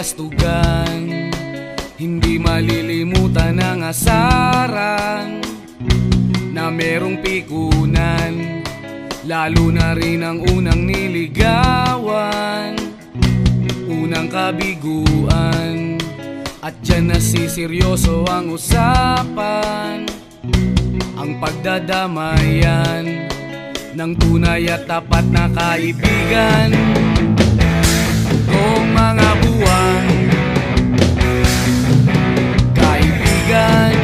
kastugan, hindi malilimutan ang asaran na merong pikunan, lalo na rin ang unang niligawan, unang kabiguan. At dyan nasiseryoso ang usapan, ang pagdadamayan ng tunay at tapat na kaibigan. Kung mga buwan, kaibigan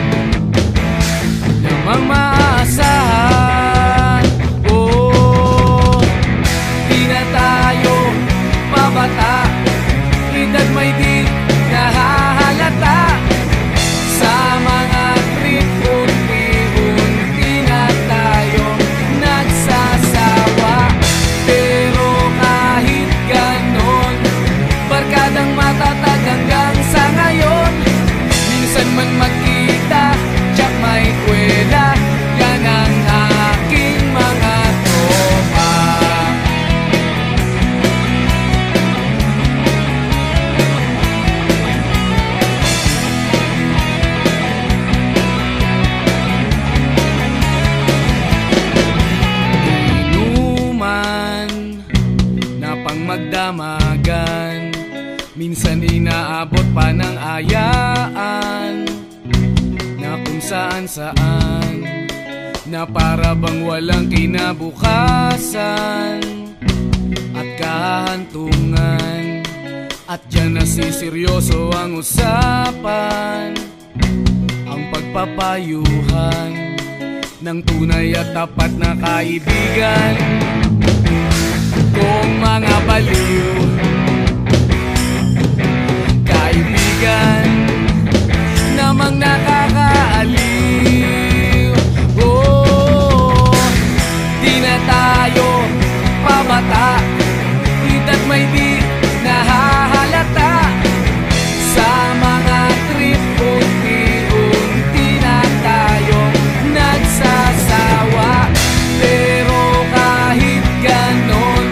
namang maaasahan. Oh, di na tayo pabata, edad may di nahahalata. Sa mga trip, unti-unti na tayo nagsasawa. Pero kahit ganon, barkadang matatag hanggang sa ngayon. Minsan man magkita, tsak may kwela, yan ang aking mga tropa. Inuman na pang magdamagan, minsan inaabot pa ng ayaan, na kung saan-saan, na para bang walang kinabukasan at kahantungan. At dyan nasiseryoso ang usapan, ang pagpapayuhan ng tunay at tapat na kaibigan. Kung mga baliw, kaibigan namang nakakaaliw. Oh, di na tayo pabata, edad may di nahahalata. Sa mga trip, unti-unti na tayo nagsasawa. Pero kahit ganon,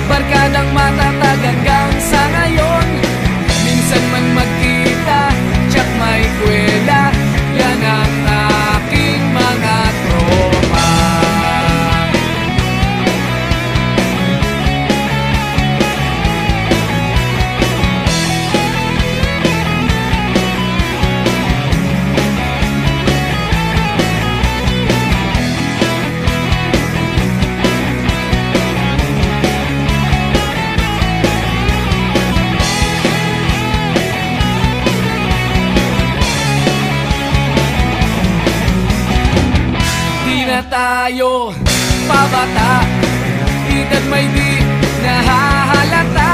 barkadang matatag hanggang sa ngayon. Minsan man magkita, tsak may kwela, yan ang aking mga tropa. Tayo pabata, edad may di nahahalata.